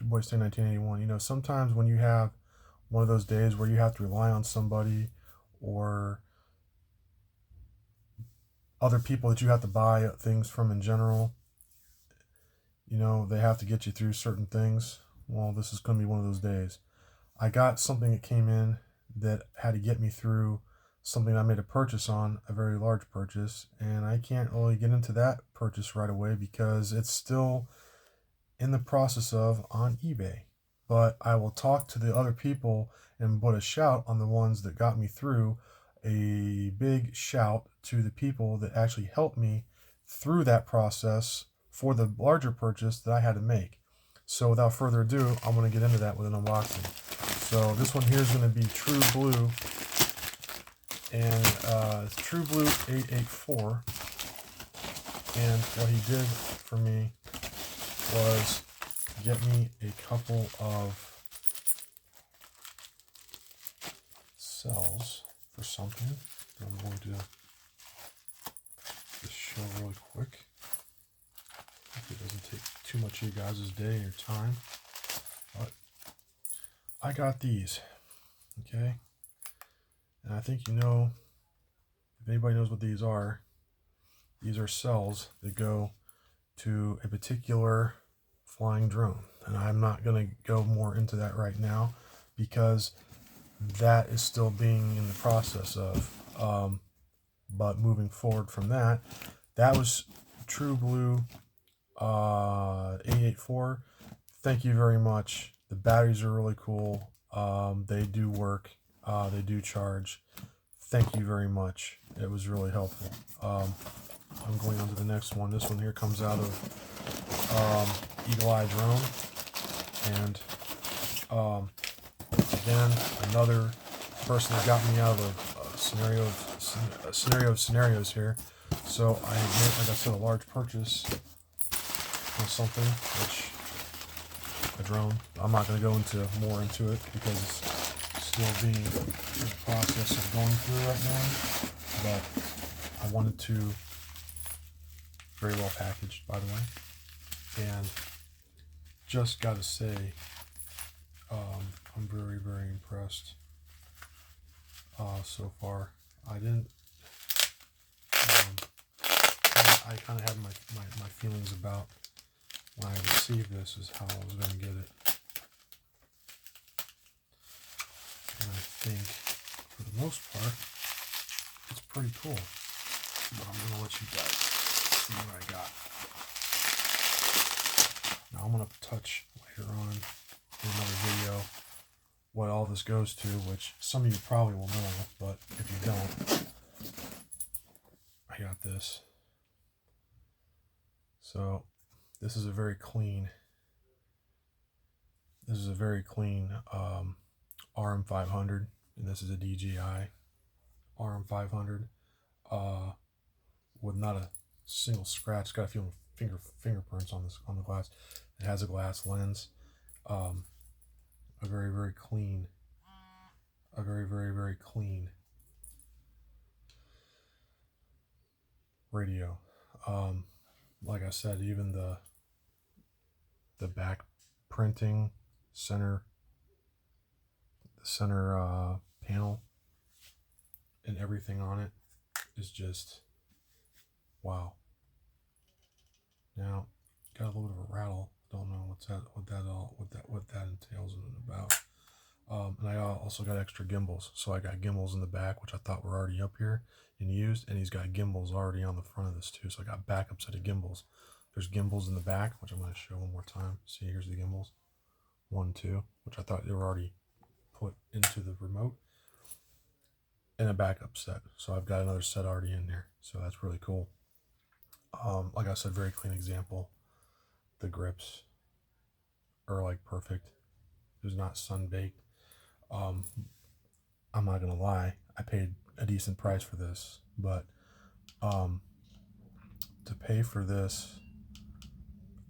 your boy Stay 1981. You know, sometimes when you have one of those days where you have to rely on somebody or other people that you have to buy things from in general, you know, they have to get you through certain things. Well, this is going to be one of those days. I got something that came in that had to get me through something I made a purchase on, a very large purchase, and I can't really get into that purchase right away because it's still in the process of on eBay. But I will talk to the other people and put a shout on the ones that got me through. A big shout to the people that actually helped me through that process for the larger purchase that I had to make. So without further ado, I'm going to get into that with an unboxing. So this one here is going to be True Blue, and it's True Blue 884. And what he did for me was get me a couple of cells for something that I'm going to just show really quick. Hope it doesn't take too much of you guys' day or time. But I got these, okay? And I think you know, if anybody knows what these are cells that go to a particular flying drone. And I'm not going to go more into that right now because that is still being in the process of. But moving forward from that, that was True Blue 884. Thank you very much. The batteries are really cool. They do work. They do charge. Thank you very much. It was really helpful. I'm going on to the next one. This one here comes out of Eagle-Eye Drone, and again, another person that got me out of a scenario of scenarios here. So I made, like I said, a large purchase on something, which a drone. I'm not going to go more into it because it's still being in the process of going through right now. But I wanted to, very well packaged, by the way, and just got to say, I'm very, very impressed so far. I didn't. I kind of had my feelings about when I received this is how I was going to get it. And I think, for the most part, it's pretty cool. But I'm going to let you guys see what I got. Now I'm going to touch later on in another video what all this goes to, which some of you probably will know, but if you don't, I got this. So this is a very clean Rm500, and this is a DJI Rm500 with not a single scratch. It's got a few fingerprints on the glass. It has a glass lens. A very, very clean radio. Like I said, even the back printing, center panel, and everything on it is just wow. Now, got a little bit of a rattle. Don't know what that entails and about. And I also got extra gimbals. So I got gimbals in the back, which I thought were already up here and used, and he's got gimbals already on the front of this too. So I got backup set of gimbals. There's gimbals in the back, which I'm going to show one more time. See, here's the gimbals. 1, 2, which I thought they were already put into the remote, and a backup set. So I've got another set already in there. So that's really cool. Like I said, very clean example. The grips are like perfect. It was not sun baked. I'm not gonna lie, I paid a decent price for this, but to pay for this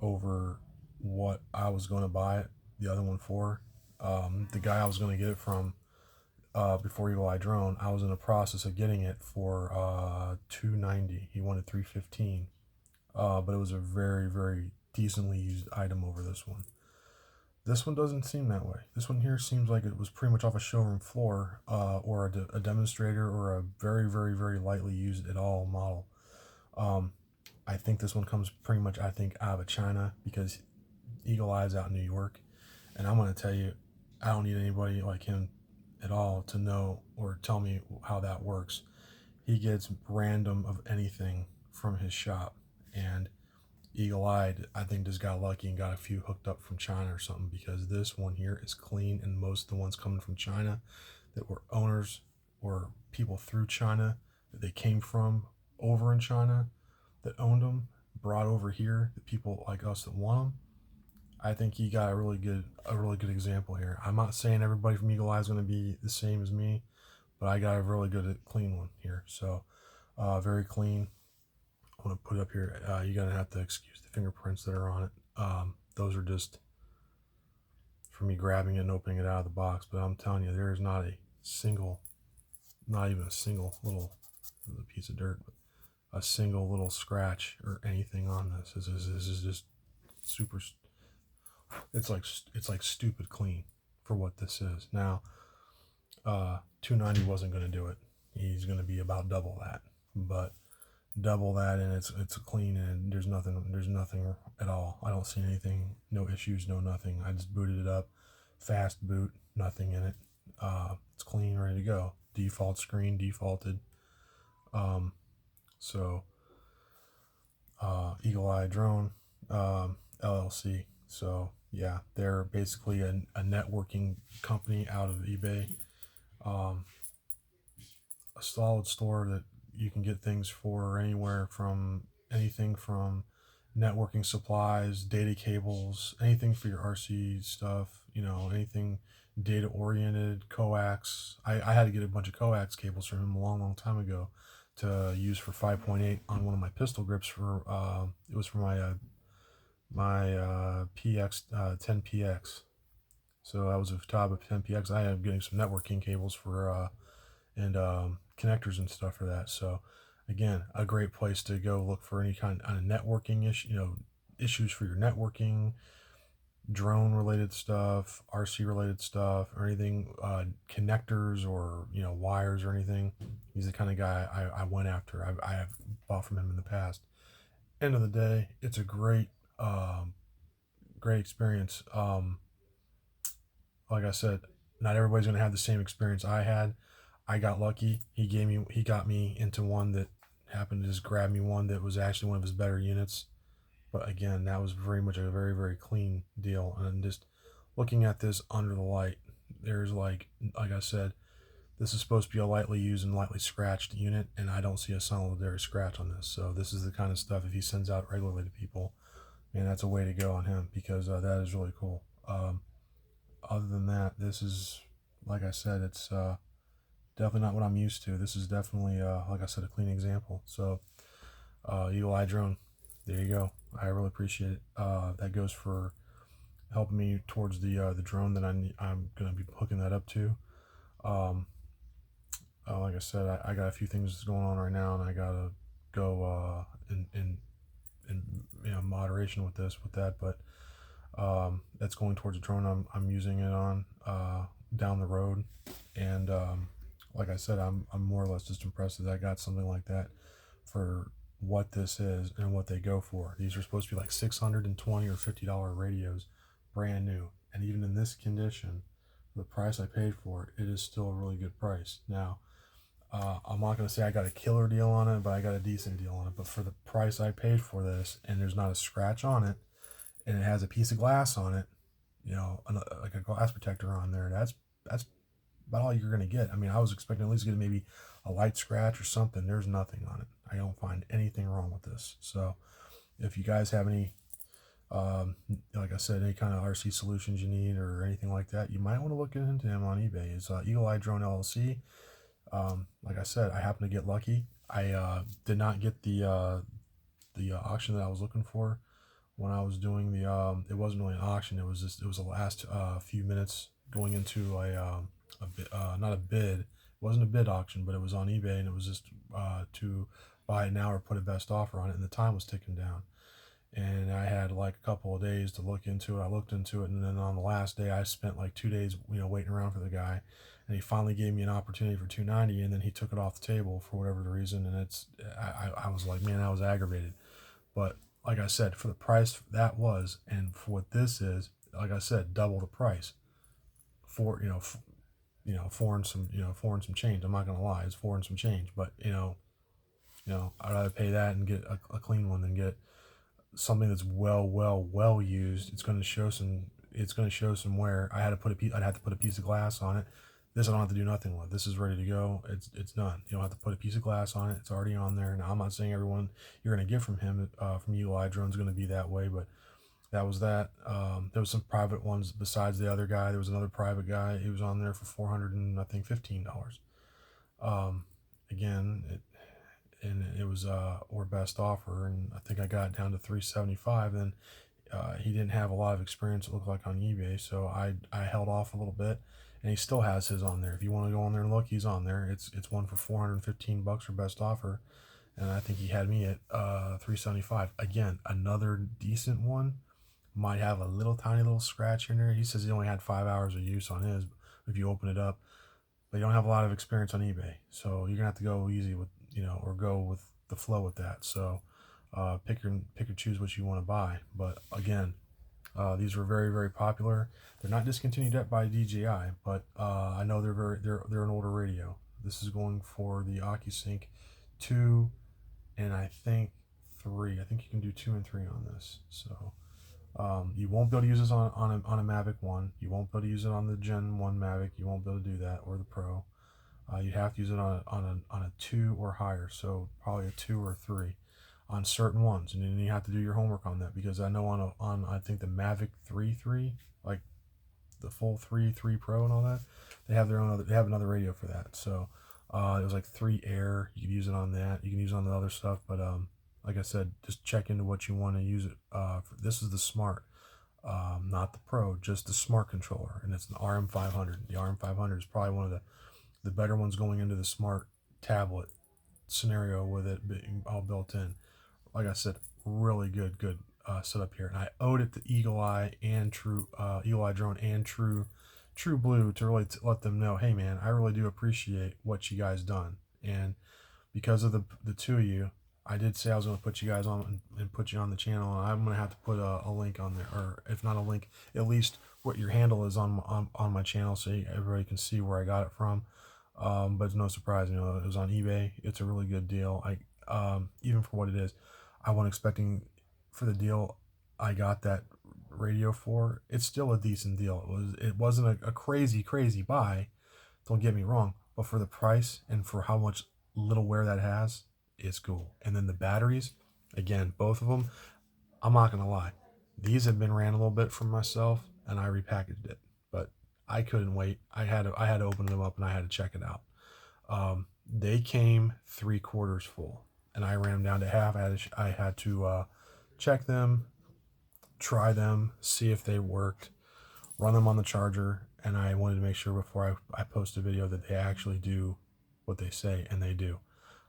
over what I was going to buy the other one for, the guy I was going to get it from before Eagle-Eye Drone, I was in the process of getting it for $290. He wanted $315, but it was a very, very decently used item over this one. This one doesn't seem that way. This one here seems like it was pretty much off a showroom floor, or a demonstrator, or a very, very, very lightly used at all model. I think this one comes pretty much, I think, out of China, because Eagle Eye's out in New York. And I'm going to tell you, I don't need anybody like him at all to know or tell me how that works. He gets random of anything from his shop. And Eagle-eyed, I think, just got lucky and got a few hooked up from China or something, because this one here is clean, and most of the ones coming from China that were owners or people through China that they came from over in China that owned them, brought over here, the people like us that want them. I think he got a really good example here. I'm not saying everybody from Eagle Eye is going to be the same as me, but I got a really good clean one here. So very clean. I'm going to put it up here. You're going to have to excuse the fingerprints that are on it. Those are just for me grabbing it and opening it out of the box. But I'm telling you, there is not a single, not even a single little piece of dirt, but a single little scratch or anything on this. This is just super. It's like stupid clean for what this is. Now, 290 wasn't going to do it. He's going to be about double that, but double that, and it's clean, and there's nothing at all. I don't see anything, no issues, no nothing. I just booted it up, fast boot, nothing in it. It's clean, ready to go. Default screen, defaulted. So Eagle Eye Drone LLC. So yeah, they're basically a networking company out of eBay. A solid store that you can get things for anywhere from anything from networking supplies, data cables, anything for your RC stuff, anything data oriented, coax. I had to get a bunch of coax cables from him a long time ago to use for 5.8 on one of my pistol grips for it was for my PX 10PX. So that was a top of 10PX. I am getting some networking cables for and connectors and stuff for that. So again, a great place to go look for any kind of networking issue, issues for your networking, drone related stuff, RC related stuff, or anything, connectors or wires or anything. He's the kind of guy I went after. I have bought from him in the past. End of the day, it's a great experience. Like I said, not everybody's going to have the same experience I had. I got lucky. He got me into one that happened to just grab me one that was actually one of his better units. But again, that was very much a very, very clean deal. And just looking at this under the light, there's like I said, this is supposed to be a lightly used and lightly scratched unit, and I don't see a solitary scratch on this. So this is the kind of stuff, if he sends out regularly to people, man, that's a way to go on him, because that is really cool. Other than that, this is, like I said, it's definitely not what I'm used to. This is definitely, like I said, a clean example. So Eagle Eye Drone, there you go. I really appreciate it. That goes for helping me towards the drone that I'm going to be hooking that up to. Like I said, I got a few things going on right now, and I gotta go in moderation with that. But that's going towards a drone I'm using it on down the road. And like I said, I'm more or less just impressed that I got something like that for what this is and what they go for. These are supposed to be like $620 or $50 radios, brand new. And even in this condition, the price I paid for it is still a really good price. Now, I'm not going to say I got a killer deal on it, but I got a decent deal on it. But for the price I paid for this, and there's not a scratch on it, and it has a piece of glass on it, like a glass protector on there, that's about all you're going to get. I mean, I was expecting at least to get maybe a light scratch or something. There's nothing on it. I don't find anything wrong with this. So if you guys have any, like I said, any kind of RC solutions you need or anything like that, you might want to look into him on eBay. It's EagleEyeDroneLLC. Like I said, I happened to get lucky. I did not get the auction that I was looking for when I was doing the. It wasn't really an auction. It was the last few minutes going into a not a bid. It wasn't a bid auction, but it was on eBay, and it was just to buy it now or put a best offer on it, and the time was ticking down. and I had like a couple of days to look into it. I looked into it, and then on the last day, I spent like 2 days, waiting around for the guy, and he finally gave me an opportunity for 290, and then he took it off the table for whatever the reason, and I was like, man, I was aggravated, but like I said, for the price that was, and for what this is, like I said, double the price. For four and some change. I'm not gonna lie, it's four and some change, but I'd rather pay that and get a clean one than get something that's well used. It's going to show some wear. I'd have to put a piece of glass on it. This I don't have to do nothing with. This is ready to go. It's done. You don't have to put a piece of glass on it. It's already on there. Now I'm not saying everyone you're going to get from him from EagleEyeDrone is going to be that way, but that was that. There was some private ones besides the other guy. There was another private guy. He was on there for $415. Again, it was or best offer, and I think I got it down to $375. Then he didn't have a lot of experience, it looked like, on eBay, so I held off a little bit, and he still has his on there. If you want to go on there and look, he's on there. It's one for $415 for best offer, and I think he had me at $375. Again, another decent one. Might have a tiny little scratch in there. He says he only had 5 hours of use on his if you open it up, but you don't have a lot of experience on eBay, so you're gonna have to go easy with or go with the flow with that. So pick or choose what you want to buy. But again, these were very popular. They're not discontinued yet by DJI, but I know they're an older radio. This is going for the OcuSync 2 and I think 3. I think you can do 2 and 3 on this. So you won't be able to use this on a Mavic 1. You won't be able to use it on the Gen 1 Mavic. You won't be able to do that, or the Pro. You have to use it on a 2 or higher, so probably a 2 or 3 on certain ones, and then you have to do your homework on that, because I know on I think the Mavic 3, like the full 3 Pro and all that, they have another radio for that. So it was like 3 Air. You can use it on that. You can use it on the other stuff, but like I said, just check into what you want to use it for. This is the Smart, not the Pro, just the Smart controller, and it's an Rm500. The Rm500 is probably one of the better ones going into the Smart tablet scenario with it being all built in. Like I said, really good setup here, and I owed it to EagleEye and EagleEyeDrone and True Blue to really let them know, hey man, I really do appreciate what you guys done. And because of the two of you, I did say I was going to put you guys on and put you on the channel, and I'm going to have to put a link on there, or if not a link, at least what your handle is on my channel, so everybody can see where I got it from. But it's no surprise, it was on eBay. It's a really good deal. Even for what it is, I wasn't expecting for the deal I got that radio for. It's still a decent deal. It wasn't a crazy buy, don't get me wrong, but for the price and for how much little wear that has, it's cool. And then the batteries, again, both of them, I'm not gonna lie, these have been ran a little bit from myself, and I repackaged it, but I couldn't wait. I had to open them up, and I had to check it out. They came 3/4 full, and I ran them down to half. I had to check them, try them, see if they worked, run them on the charger, and I wanted to make sure before I post a video that they actually do what they say, and they do.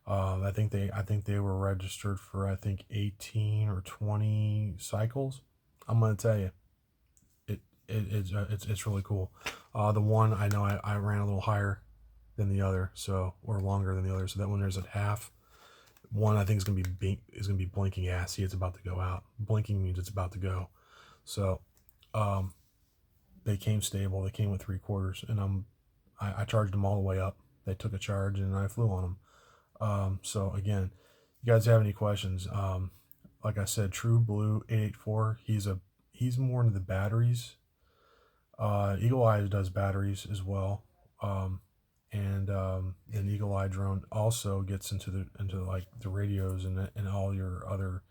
I think they were registered for 18 or 20 cycles. I'm gonna tell you, it's really cool. The one I know I ran a little higher than the other, or longer than the other, so that one there's at half. One I think is gonna be blinking. See, it's about to go out. Blinking means it's about to go. So they came stable. They came with 3/4, and I charged them all the way up. They took a charge, and I flew on them. So again, you guys have any questions, like I said, True Blue 884, he's more into the batteries. EagleEye does batteries as well, and EagleEyeDrone also gets into like the radios and all your other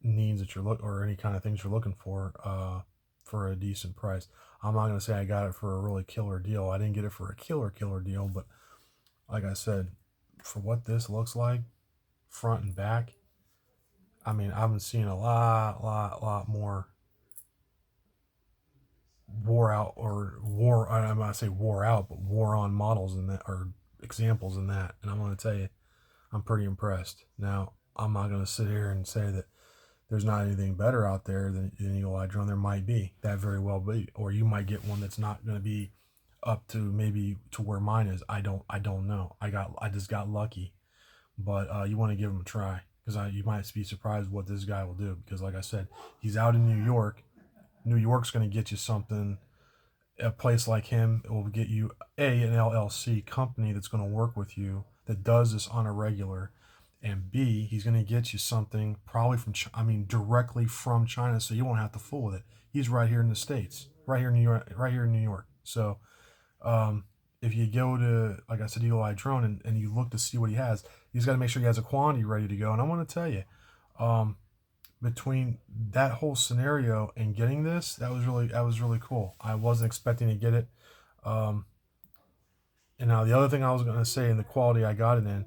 needs that or any kind of things you're looking for a decent price. I'm not going to say I got it for a really killer deal. I didn't get it for a killer deal, but like I said, for what this looks like, front and back, I mean, I've been seeing a lot more I'm not say wore out, but wore on models in that, or examples in that. And I'm going to tell you, I'm pretty impressed. Now, I'm not going to sit here and say that there's not anything better out there than an Eagle Eye drone. There might be, that very well be, or you might get one that's not going to be up to maybe to where mine is. I don't know. I just got lucky, but you want to give them a try, because you might be surprised what this guy will do. Because like I said, he's out in New York. New York's going to get you something. A place like him, it will get you an LLC company that's going to work with you that does this on a regular, and B, he's going to get you something probably from directly from China, so you won't have to fool with it. He's right here in the States, right here in New York. So if you go to, like I said, Eagle Eye Drone, and you look to see what he has, he's got to make sure he has a quantity ready to go. And I want to tell you, between that whole scenario and getting this, that was really cool. I wasn't expecting to get it. And now the other thing I was going to say in the quality I got it in,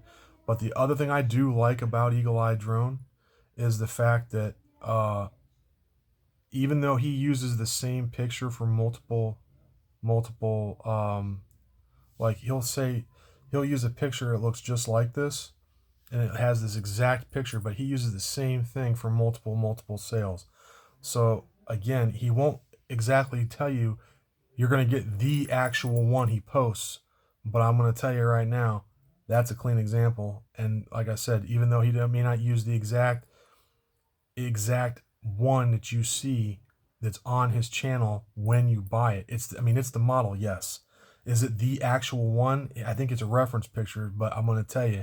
but the other thing I do like about Eagle Eye Drone is the fact that even though he uses the same picture for multiple like he'll use a picture that looks just like this, and it has this exact picture, but he uses the same thing for multiple sales. So again, he won't exactly tell you you're going to get the actual one he posts, but I'm going to tell you right now, that's a clean example. And like I said, even though he may not use the exact one that you see that's on his channel when you buy it, it's the model, yes. Is it the actual one? I think it's a reference picture, but I'm going to tell you,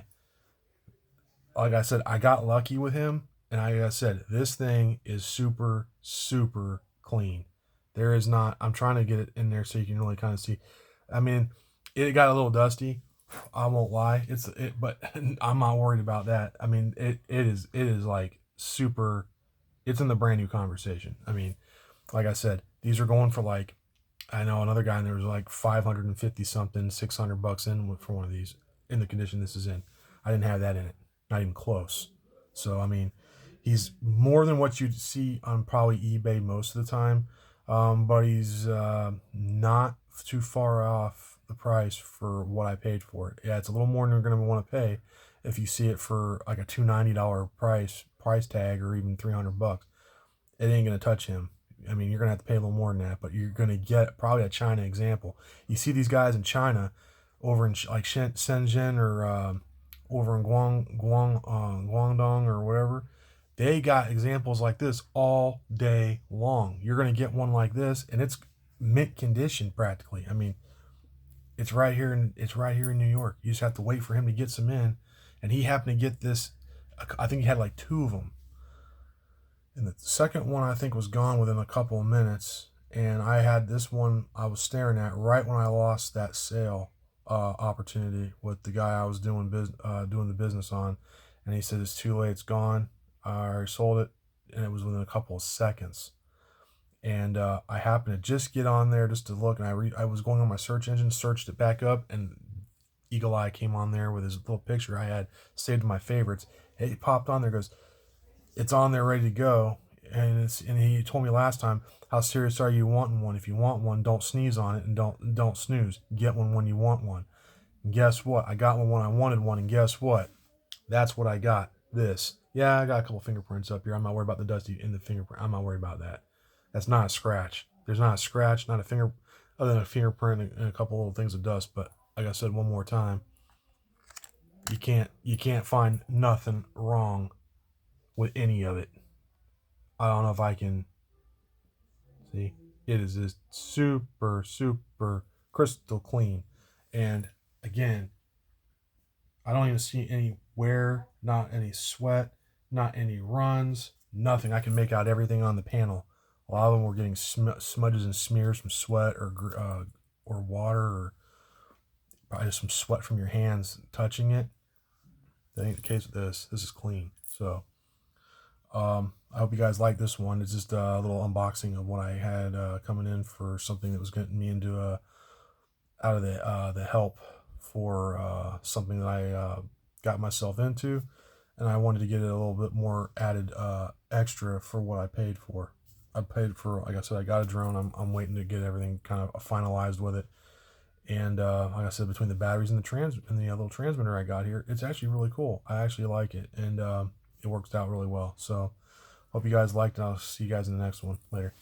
like I said, I got lucky with him, and like I said, this thing is super clean. There is not, I'm trying to get it in there so you can really kind of see. I mean, it got a little dusty, I won't lie. But I'm not worried about that. I mean, it is like super, it's in the brand new conversation. I mean, like I said, these are going for like, I know another guy, and there was like 550 something, $600 in for one of these in the condition this is in. I didn't have that in it, not even close. So I mean, he's more than what you'd see on probably eBay most of the time, but he's not too far off the price for what I paid for it. Yeah, it's a little more than you're going to want to pay if you see it for like a $290 price tag, or even $300. It ain't going to touch him. I mean, you're going to have to pay a little more than that, but you're going to get probably a China example. You see these guys in China over in like Shenzhen, or over in Guangdong or whatever. They got examples like this all day long. You're going to get one like this, and it's mint condition practically. I mean, it's right here in New York. You just have to wait for him to get some in, and he happened to get this. I think he had like 2 of them. And the second one, I think, was gone within a couple of minutes. And I had this one I was staring at right when I lost that sale opportunity with the guy I was doing the business on. And he said, it's too late, it's gone. I already sold it, and it was within a couple of seconds. And I happened to just get on there just to look, and I was going on my search engine, searched it back up, and Eagle Eye came on there with his little picture I had saved to my favorites. It popped on there, goes, it's on there ready to go. And he told me last time, how serious are you wanting one? If you want one, don't sneeze on it, and don't snooze. Get one when you want one. And guess what? I got one when I wanted one, and guess what? That's what I got. This. Yeah, I got a couple fingerprints up here. I'm not worried about the dusty in the fingerprint. I'm not worried about that. That's not a scratch. There's not a scratch, not a finger, other than a fingerprint and a couple little things of dust. But like I said one more time, you can't find nothing wrong with any of it. I don't know if I can see. It is just super crystal clean. And again, I don't even see any wear, not any sweat, not any runs, nothing. I can make out everything on the panel. A lot of them were getting smudges and smears from sweat or water, or probably just some sweat from your hands touching it. That ain't the case with this. This is clean. So I hope you guys like this one. It's just a little unboxing of what I had coming in for something that was getting me into out of the help for something that I got myself into, and I wanted to get it a little bit more added extra for what I paid for. I paid for, like I said, I got a drone. I'm waiting to get everything kind of finalized with it. And like I said, between the batteries and the little transmitter I got here, it's actually really cool. I actually like it. And it works out really well. So hope you guys liked it. I'll see you guys in the next one. Later.